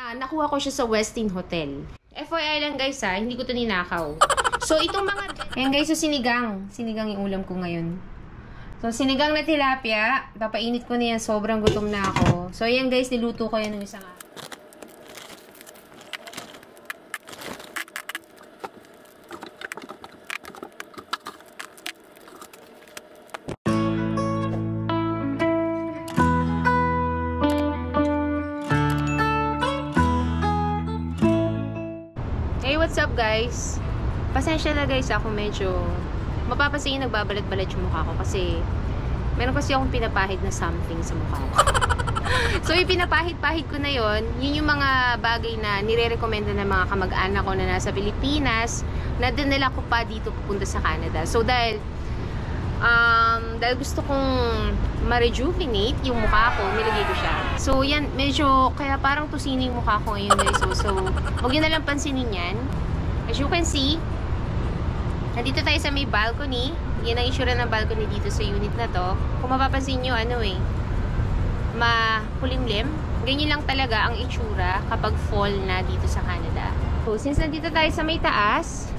Nakuha ko siya sa Westin Hotel. FYI lang guys ha, hindi ko ito ninakaw. So itong mga, ayan guys, so sinigang yung ulam ko ngayon. So sinigang na tilapia, papainit ko na yan, sobrang gutom na ako. So ayan guys, niluto ko yan ng isang araw. What's up guys? Pasensya na guys, ako medyo mapapansin yung nagbabalat-balat yung mukha ko kasi meron kasi akong pinapahid na something sa mukha ko. So yung pinapahid-pahid ko na yun yung mga bagay na nire-recommenda ng mga kamag-anak ko na nasa Pilipinas na dinala ko pa dito pupunta sa Canada. So dahil gusto kong ma-rejuvenate yung mukha ko, nilagay ko siya. So yan, medyo kaya parang tusini yung mukha ko ngayon guys. So huwag yun na lang pansinin yan. As you can see, nandito tayo sa may balcony. Yan ang itsura ng balcony dito sa unit na to. Kung mapapansin nyo, makulimlim. Ganyan lang talaga ang itsura kapag fall na dito sa Canada. So since nandito tayo sa may taas,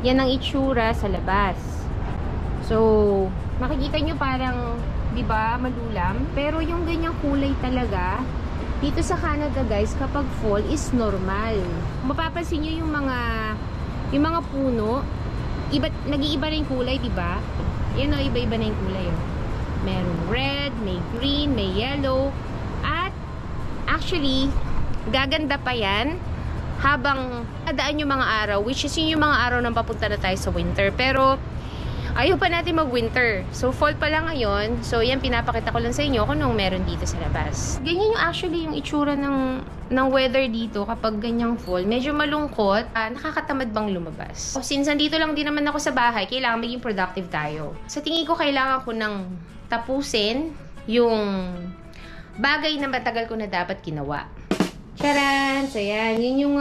yan ang itsura sa labas. So, makikita nyo parang, di ba, malulam. Pero yung ganyang kulay talaga, dito sa Canada guys, kapag fall is normal. Mapapansin nyo yung mga puno, nag-iiba na yung kulay, di ba? Yan o, iba-iba na yung kulay. Oh. Merong red, may green, may yellow. At, actually, gaganda pa yan habang nadaan yung mga araw, which is yung mga araw nang papunta na tayo sa winter. Pero, ayaw pa natin mag-winter. So, fall pa lang ngayon. So, yan, pinapakita ko lang sa inyo kung anong meron dito sa labas. Ganyan yung actually yung itsura ng weather dito kapag ganyang fall. Medyo malungkot. Nakakatamad bang lumabas? Since nandito lang din naman ako sa bahay, kailangan maging productive tayo. Sa tingin ko, kailangan ko nang tapusin yung bagay na matagal ko na dapat ginawa. Charan! So, yan. Yun yung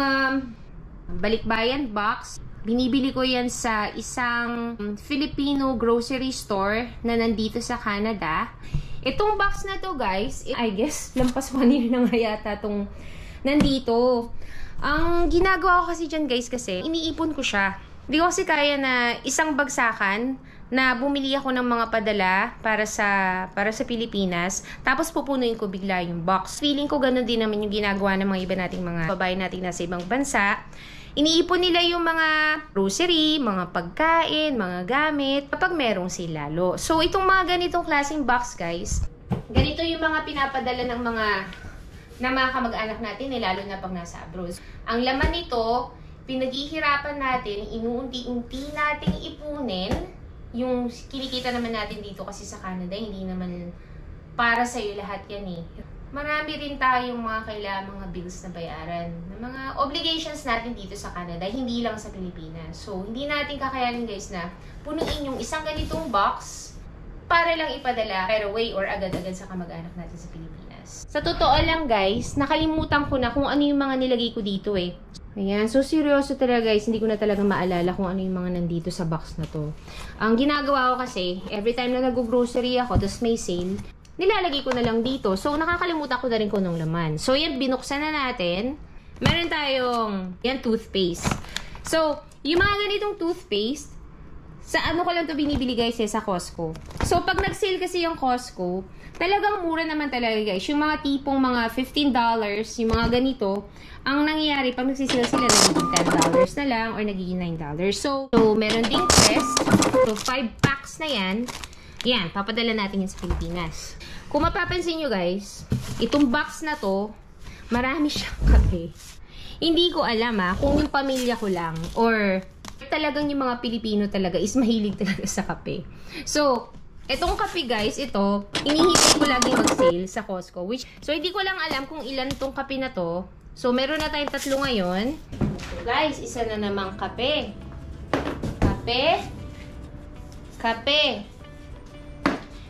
balikbayan box. Binibili ko yan sa isang Filipino grocery store na nandito sa Canada. Itong box na to guys, I guess lampas 1 year na nga yata itong nandito. Ang ginagawa ko kasi dyan guys kasi iniipon ko siya. Hindi ko kasi kaya na isang bagsakan na bumili ako ng mga padala para sa Pilipinas. Tapos pupunuin ko bigla yung box. Feeling ko ganun din naman yung ginagawa ng mga iba nating mga babae nating nasa ibang bansa. Iniipon nila yung mga grocery, mga pagkain, mga gamit kapag merong sale. So, itong mga ganitong klaseng box, guys, ganito yung mga pinapadala ng mga kamag-anak natin, lalo na pag nasa abroad. Ang laman nito, pinaghihirapan natin, inuunti-unti nating ipunin yung kinikita naman natin dito kasi sa Canada, hindi naman para sa'yo lahat yan eh. Marami rin tayong mga kailangan mga bills na bayaran, na mga obligations natin dito sa Canada, hindi lang sa Pilipinas. So, hindi natin kakayanin guys na punuin yung isang ganitong box para lang ipadala right away or agad-agad sa kamag-anak natin sa Pilipinas. Sa totoo lang guys, nakalimutan ko na kung ano yung mga nilagay ko dito eh. Ayan, so seryoso talaga guys, hindi ko na talaga maalala kung ano yung mga nandito sa box na to. Ang ginagawa ko kasi, every time na nag-grocery ako, tapos may sale, nilalagay ko na lang dito. So, nakakalimutan ko na rin kung anong laman. So, yan, binuksan na natin. Meron tayong, yan, toothpaste. So, yung mga ganitong toothpaste, sa ano ko lang to binibili guys sa Costco. So, pag nag-sale kasi yung Costco, talagang mura naman talaga guys. Yung mga tipong mga $15, yung mga ganito, ang nangyayari, pag nagsisale sila, nagiging $10 na lang or nagiging $9. So meron ding test. So, 5 packs na yan. Yan, papadala natin yan sa Pilipinas. Kung mapapansin nyo guys, itong box na to, marami siyang kape. Hindi ko alam kung yung pamilya ko lang or talagang yung mga Pilipino talaga is mahilig talaga sa kape. So, itong kape guys, ito, inihintay ko lagi mag-sale sa Costco. So, hindi ko lang alam kung ilan itong kape na to. So, meron na tayong 3 ngayon. So, guys, isa na namang kape. Kape. Kape.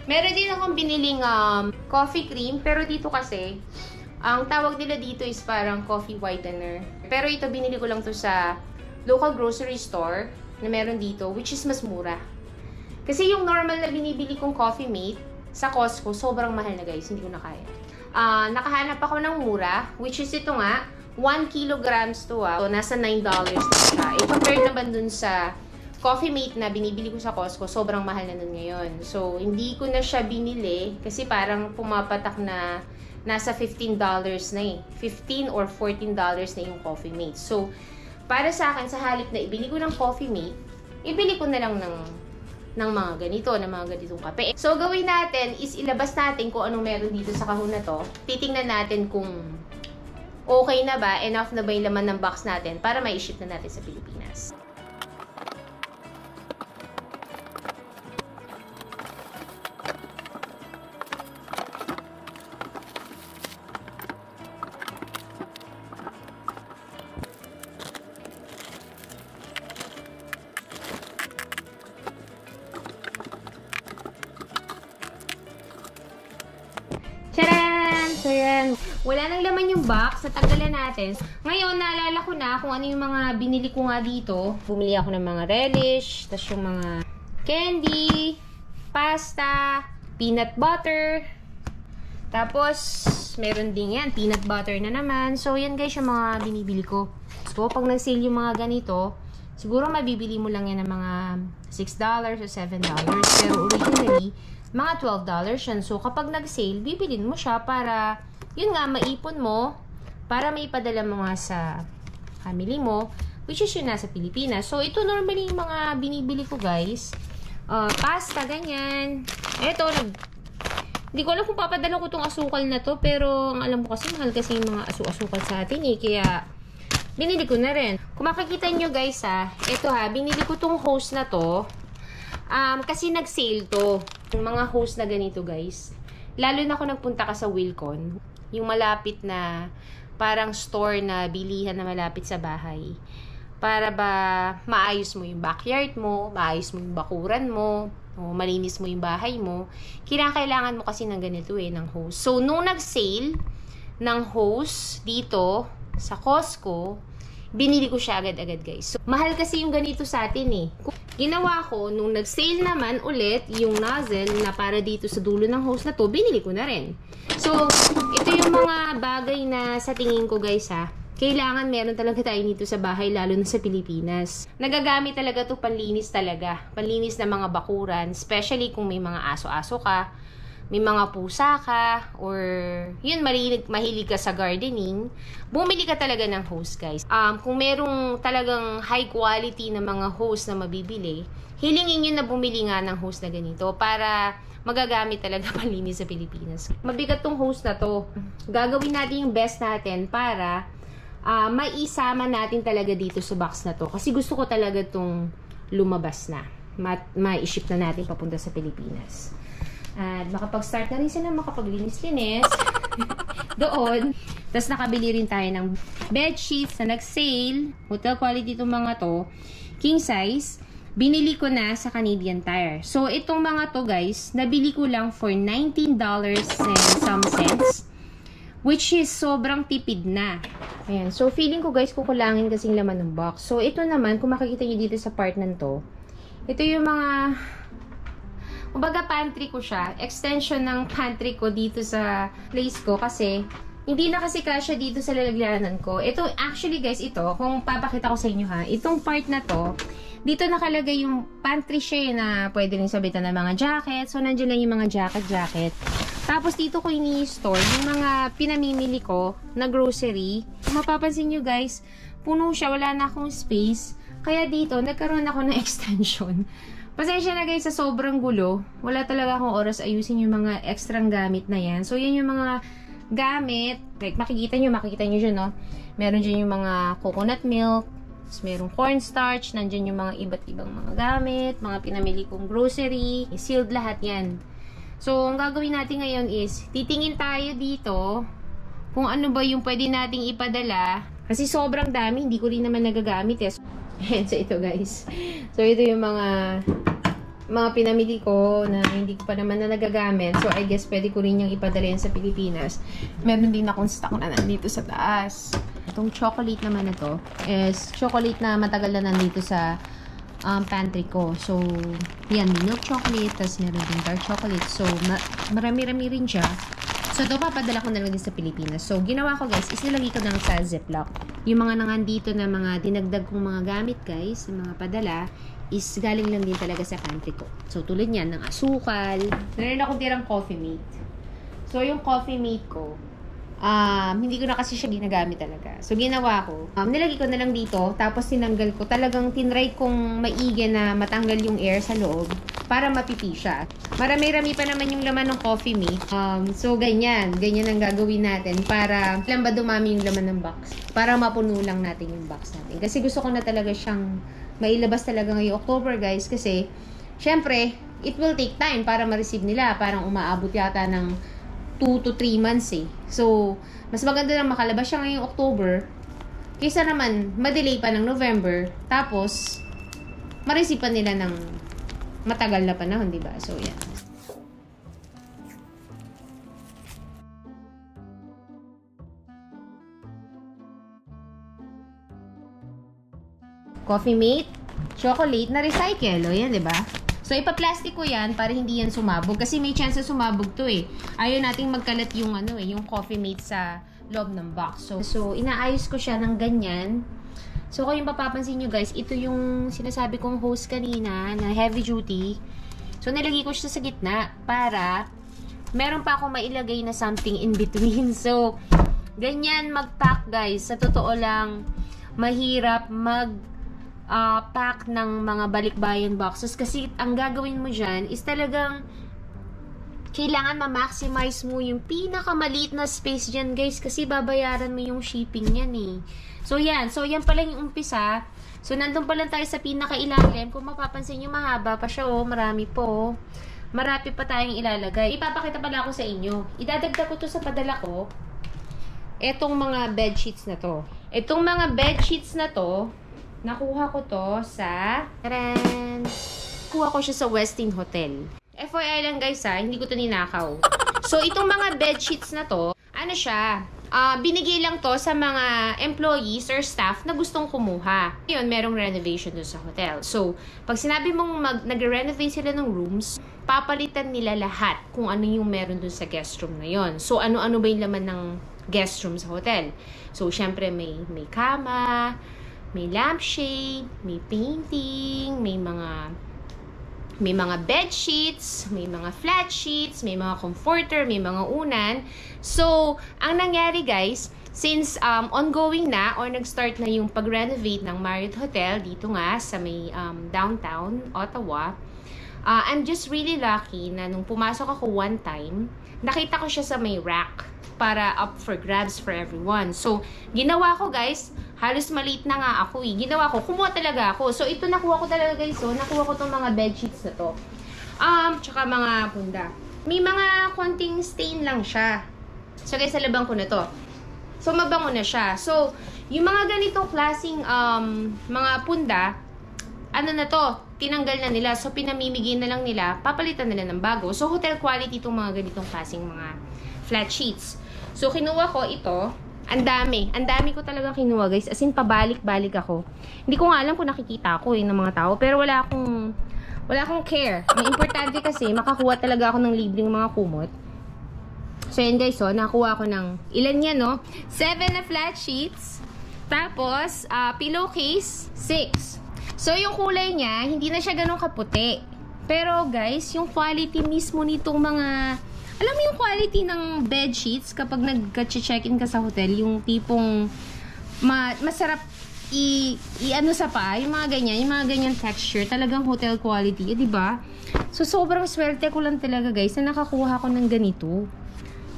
Meron din akong biniling coffee cream, pero dito kasi, ang tawag nila dito is parang coffee whitener. Pero ito, binili ko lang to sa local grocery store na meron dito, which is mas mura. Kasi yung normal na binibili kong coffee mate sa Costco, sobrang mahal na guys, hindi ko na kaya. Nakahanap ako ng mura, which is ito nga, 1 kilograms to So, nasa $9 na siya. Compared naman dun sa Coffee Mate na binibili ko sa Costco, sobrang mahal na nun ngayon. So, hindi ko na siya binili kasi parang pumapatak na nasa $15 na eh. $15 or $14 na yung Coffee Mate. So, para sa akin, sa halip na ibili ko ng Coffee Mate, ibili ko na lang ng mga ganito, ng mga ganitong kape. So, gawin natin is ilabas natin kung anong meron dito sa kahon na to. Titingnan natin kung okay na ba, enough na ba yung laman ng box natin para ma-ship na natin sa Pilipinas. Charan! So yan, wala nang laman yung box, natanggalan natin. Ngayon, naalala ko na kung ano yung mga binili ko nga dito. Bumili ako ng mga relish, tas yung mga candy, pasta, peanut butter. Tapos, meron din yan, peanut butter na naman. So, yan guys yung mga binibili ko. So, pag nag-sale yung mga ganito, siguro mabibili mo lang yan ng mga $6 o $7. Pero originally, mga $12 yan. So, kapag nag-sale, bibilin mo siya para, yun nga, maipon mo, para maipadala mo nga sa family mo, which is yun nasa Pilipinas. So, ito normally yung mga binibili ko, guys. Pasta, ganyan. Ito, hindi ko alam kung papadala ko itong asukal na to, pero ang alam ko kasi, mahal kasi yung mga asukal sa atin eh. Kaya, binili ko na rin. Kung makikita nyo, guys, ito binili ko itong hose na to. Kasi nag-sale to. Yung mga hose na ganito, guys. Lalo na ako nagpunta ka sa Wilcon. Yung malapit na parang store na bilihan na malapit sa bahay. Para ba maayos mo yung backyard mo, maayos mo yung bakuran mo, o malinis mo yung bahay mo. Kailangan mo kasi ng ganito ng hose. So, nung nag-sale ng hose dito sa Costco, binili ko siya agad-agad, guys. So, mahal kasi yung ganito sa atin eh. Ginawa ko, nung nag-sale naman ulit, yung nozzle na para dito sa dulo ng hose na to, binili ko na rin. So, ito yung mga bagay na sa tingin ko, guys, kailangan meron talaga tayo dito sa bahay, lalo na sa Pilipinas. Nagagamit talaga to panlinis talaga. Panlinis ng mga bakuran, especially kung may mga aso-aso ka, may mga pusa ka, or yun, mahilig ka sa gardening, bumili ka talaga ng hose, guys. Kung merong talagang high quality na mga hose na mabibili, hilingin nyo na bumili nga ng hose na ganito para magagamit talaga panlinis sa Pilipinas. Mabigat tong hose na to. Gagawin natin yung best natin para maisama natin talaga dito sa box na to. Kasi gusto ko talaga tong lumabas na. Ma-ship na natin papunta sa Pilipinas. At makapag-start na rin sila makapaglinis-linis doon. Tapos nakabili rin tayo ng bed sheets na nag-sale. Hotel quality itong mga to. King size. Binili ko na sa Canadian Tire. So, itong mga to, guys, nabili ko lang for $19 and some cents. Which is sobrang tipid na. Ayan. So, feeling ko, guys, kukulangin kasing laman ng box. So, ito naman, kung makikita nyo dito sa part nan to, ito yung mga... Kumbaga pantry ko siya. Extension ng pantry ko dito sa place ko kasi hindi na kasi kasya dito sa lalagyanan ko. Ito, actually guys, ito, kung papakita ko sa inyo itong part na to, dito nakalagay yung pantry siya na pwede rin sabitan ng mga jacket. So, nandiyan lang yung mga jacket. Tapos dito ko ini-store yung mga pinamimili ko na grocery. Kung mapapansin nyo guys, puno siya, wala na akong space. Kaya dito, nagkaroon ako ng extension. Pasensya na guys sa sobrang gulo. Wala talaga akong oras ayusin yung mga extrang gamit na yan. So, yan yung mga gamit. Like, makikita nyo dyan, no? Meron dyan yung mga coconut milk. Merong cornstarch. Nandyan yung mga iba't ibang mga gamit. Mga pinamili kong grocery. Sealed lahat yan. So, ang gagawin natin ngayon is, titingin tayo dito kung ano ba yung pwede nating ipadala. Kasi sobrang dami. Hindi ko rin naman nagagamit eh. So, ito guys. So, ito yung mga pinamili ko na hindi ko pa naman na nagagamit. So, I guess pwede ko rin yung ipadala yan sa Pilipinas. Meron din akong stock na nandito sa taas. Itong chocolate naman na to is chocolate na matagal na nandito sa pantry ko. So, yan, milk chocolate. Tapos meron din dark chocolate. So, marami-rami rin siya. So, ito papadala ko na lang din sa Pilipinas. So, ginawa ko guys, is nilagay ko lang sa Ziploc. Yung mga nangandito na mga dinagdag kong mga gamit guys, yung mga padala, is galing lang din talaga sa pantry ko. So, tulad niyan, ng asukal. Meron akong tirang Coffee Mate. So, yung Coffee Mate ko, hindi ko na kasi siya ginagamit talaga. So, ginawa ko, nilagay ko na lang dito, tapos tinanggal ko. Talagang tinry kong maigi na matanggal yung air sa loob para mapipi siya. Marami-rami pa naman yung laman ng Coffee Mate. So, ganyan ang gagawin natin para lang ba dumami yung laman ng box. Para mapuno lang natin yung box natin. Kasi gusto ko na talaga siyang mailabas talaga ngayong October, guys. Kasi, syempre, it will take time para ma-receive nila. Parang umaabot yata ng 2 to 3 months eh. So, mas maganda lang makalabas siya ngayong October kaysa naman madelay pa ng November tapos ma-receive pa nila ng matagal na panahon, diba? So, yan. Coffee Mate, chocolate na recycle. O yan, diba? So, ipa-plastic ko yan para hindi yan sumabog. Kasi may chance na sumabog to eh. Ayaw nating magkalat yung, yung Coffee Mate sa loob ng box. So, inaayos ko siya ng ganyan. So, kung yung mapapansin nyo guys, ito yung sinasabi kong hose kanina na heavy duty. So, nilagay ko siya sa gitna para meron pa akong mailagay na something in between. So, ganyan mag-pack guys. Sa totoo lang, mahirap pack ng mga balikbayan boxes kasi ang gagawin mo dyan is talagang kailangan ma-maximize mo yung pinakamaliit na space dyan guys kasi babayaran mo yung shipping yan eh. So yan pala yung umpisa. So nandun pa lang tayo sa pinakailalim. Kung mapapansin nyo mahaba pa siya marami po. Marami pa tayong ilalagay. Ipapakita pala ako sa inyo. Idadagdag ko to sa padala ko. Etong mga bed sheets na to. Etong mga bed sheets na to, nakuha ko to sa kuha ko siya sa Westin Hotel. FYI lang guys hindi ko to ninakaw. So itong mga bed sheets na to, binigay lang to sa mga employees or staff na gustong kumuha. Yun, merong renovation doon sa hotel. So, pag sinabi mong nag-renovate sila ng rooms, papalitan nila lahat kung ano yung meron doon sa guest room na yon. So, ano-ano ba yung laman ng guest room sa hotel? So, syempre may kama, may lampshade, may painting, may mga bed sheets, may mga flat sheets, may mga comforter, may mga unan. So, ang nangyari guys, since ongoing na or nag-start na yung pag-renovate ng Marriott Hotel dito nga sa may downtown Ottawa, I'm just really lucky na nung pumasok ako one time, nakita ko siya sa may rack para up for grabs for everyone. So, ginawa ko guys, halos maliit na nga ako eh. Ginawa ko, kumuha talaga ako. So, ito nakuha ko talaga guys. So, nakuha ko tong mga bed sheets na to. Tsaka mga punda. May mga konting stain lang siya. So, guys, salabang ko na to. So, mabango na siya. So, yung mga ganitong klaseng mga punda, na to, tinanggal na nila. So, pinamimigay na lang nila, papalitan nila ng bago. So, hotel quality itong mga ganitong klaseng mga flat sheets. So, kinuha ko ito. Ang dami ko talaga kinuha, guys. As in, pabalik-balik ako. Hindi ko nga alam kung nakikita ako ng mga tao. Pero wala akong care. Ang importante kasi, makakuha talaga ako ng libreng mga kumot. So, yan guys, nakuha ko ng, ilan yan, 7 na flat sheets. Tapos, pillowcase, 6. So, yung kulay niya, hindi na siya ganun kaputi. Pero, guys, yung quality mismo nitong mga, alam mo yung quality ng bed sheets kapag nag-check-in ka sa hotel, yung tipong masarap i-ano sa paa, yung mga ganyan texture, talagang hotel quality, di ba? So, sobrang swerte ko lang talaga, guys, na nakakuha ko ng ganito.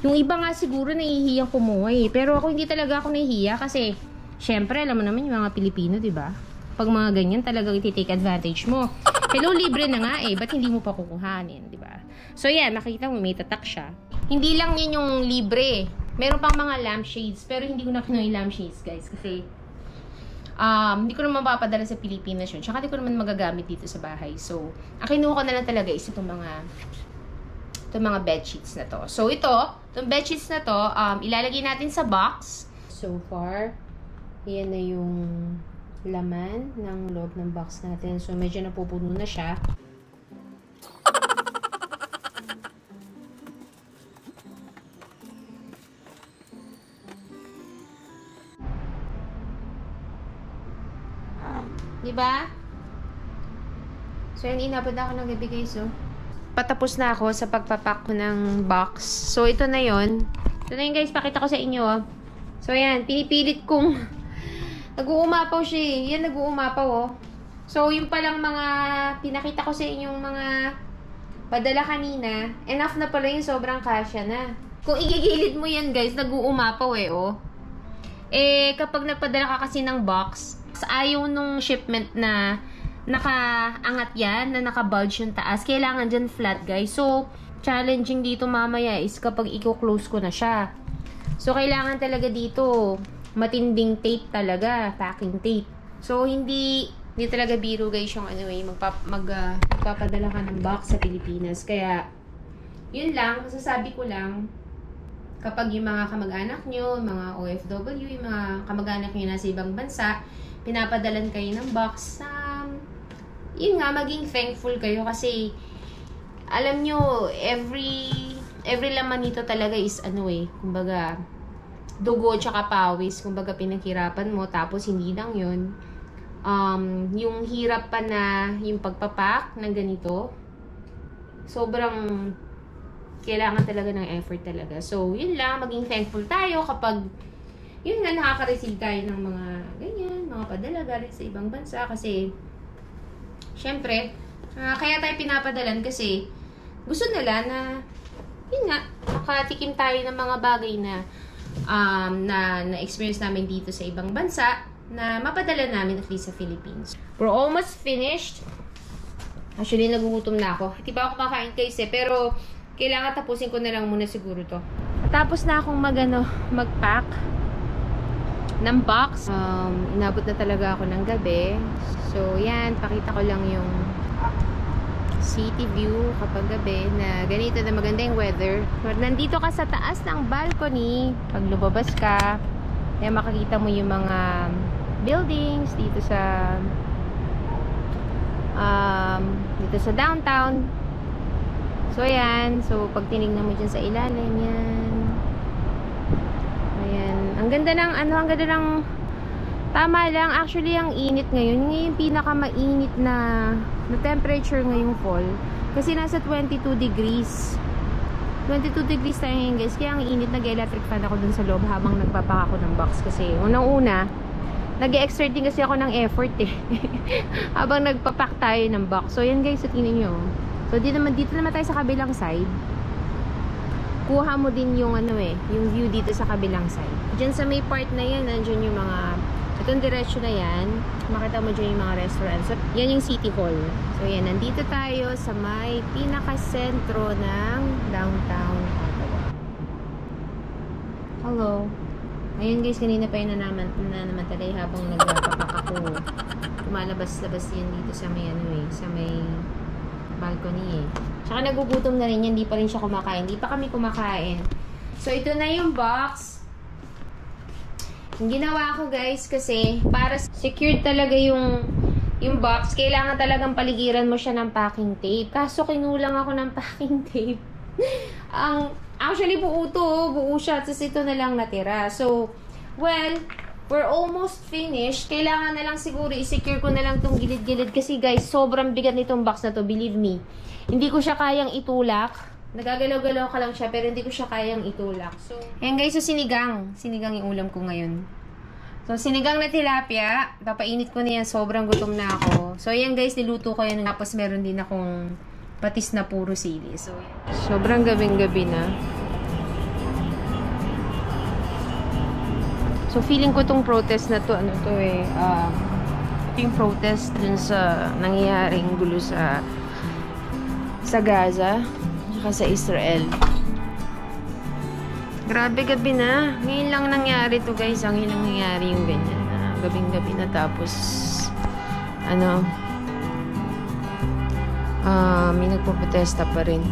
Yung iba nga siguro nahihiyang kumuha pero ako hindi talaga ako nahihiya kasi, syempre, alam mo naman yung mga Pilipino, di ba? Pag mga ganyan, talagang iti-take advantage mo. Hello, libre na nga ba't hindi mo pa kukuhanin, di ba? So, yan, makita mo, may tatak siya. Hindi lang yun yung libre. Meron pang mga lampshades, pero hindi ko na kinuha yung lampshades, guys, kasi hindi ko naman mapapadala sa Pilipinas yun. Tsaka hindi ko naman magagamit dito sa bahay. So, ang kinuha ko na lang talaga is itong mga bed sheets na to. So, itong bed sheets na to, ilalagay natin sa box. So far, yan na yung laman ng loob ng box natin. So, medyo napupuno na siya. Diba? So, yan, inabot na ako ng gabi, guys, oh. Patapos na ako sa pagpapak ko ng box. So, ito na yon. Ito na yun, guys. Pakita ko sa inyo, oh. So, yan. Pinipilit kong nag-uumapaw siya, eh. Yan, nag-uumapaw, oh. So, yung palang mga pinakita ko sa inyong mga padala kanina, enough na pala yung sobrang kasya na. Kung igigilid mo yan, guys, nag-uumapaw, eh, oh. Eh, kapag nagpadala ka kasi ng box, ayaw nung shipment na nakaangat yan, na naka-bulge yung taas, kailangan dyan flat, guys. So, challenging dito mamaya is kapag i-close ko na siya. So, kailangan talaga dito matinding tape talaga, packing tape. So, hindi talaga biro, guys, yung ano eh, magpapadala ka ng box sa Pilipinas. Kaya, yun lang, masasabi ko lang, kapag yung mga kamag-anak nyo, mga OFW, yung mga kamag-anak nyo nasa ibang bansa, pinapadalan kayo ng box, yun nga, maging thankful kayo kasi alam nyo, every laman nito talaga is ano eh, kumbaga dugo tsaka pawis, kumbaga pinaghirapan mo, tapos hindi lang yun, yung hirap pa na yung pagpapak ng ganito, sobrang kailangan talaga ng effort talaga. So, yun lang, maging thankful tayo kapag yun nga, nakaka-receive tayo ng mga ganyan, mga padala galing sa ibang bansa kasi syempre, kaya tayo pinapadalan kasi gusto nila na yun nga, makatikim tayo ng mga bagay na na-experience namin dito sa ibang bansa na mapadala namin at least sa Philippines. We're almost finished. Actually, nagugutom na ako. Hindi pa ako kakain guys eh, pero kailangan tapusin ko na lang muna siguro to. Tapos na akong mag-pack ng box. Inabot na talaga ako ng gabi. So, yan. Pakita ko lang yung city view kapag gabi na ganito na maganda yung weather. Nandito ka sa taas ng balcony. Pag lumabas ka, kaya makikita mo yung mga buildings dito sa downtown. So, ayan. So, pag tinignan mo dyan sa ilalim, yan. Ayan. Ang ganda ng tama lang. Actually, ang init ngayon. Yung pinakamainit na temperature ngayong fall. Kasi nasa 22 degrees. 22 degrees tayo ngayon, guys. Kaya ang init, nag-electric fan ako dun sa loob habang nagpapak ako ng box. Kasi, unang-una, nag-exert din kasi ako ng effort eh. Habang nagpapak tayo ng box. So, yan guys, so tingnan nyo. So, dito naman tayo sa kabilang side. Kuha mo din yung yung view dito sa kabilang side. Diyan sa may part na yan, nandiyan yung mga, itong diretsyo na yan, makita mo dyan yung mga restaurants. So, yan yung City Hall. So, yan, nandito tayo sa may pinaka-sentro ng downtown Ottawa. Hello. Ayun guys, kanina pa yun nanamantalay habang nagpapak ako. Tumalabas-labas yan dito sa may sa may balcony eh. Tsaka nagugutom na rin yan, hindi pa rin siya kumakain. Hindi pa kami kumakain. So, ito na yung box. Yung ginawa ko guys, kasi para secured talaga yung box, kailangan talagang paligiran mo siya ng packing tape. Kaso kinulang ako ng packing tape. Actually, buo siya. Tapos ito na lang natira. So, well, we're almost finished. Kailangan na lang siguro i-secure ko na lang tong gilid-gilid. Kasi guys, sobrang bigat nitong box na to. Believe me. Hindi ko siya kayang itulak. Nagagalaw-galaw ka lang siya, pero hindi ko siya kayang itulak. So, ayan guys, so sinigang. Sinigang yung ulam ko ngayon. So, sinigang na tilapia. Papainit ko na yan. Sobrang gutom na ako. So, ayan guys, niluto ko yan. Tapos meron din akong patis na puro sili. So, sobrang gabing-gabi na. So, feeling ko tong protest na to, ito yung protest dun sa nangyayaring gulo sa Gaza, saka sa Israel. Grabe, gabi na. Ngayon lang nangyari to guys. Ngayon lang nangyari yung ganyan. Gabing-gabi na tapos may nagpo-protesta pa rin.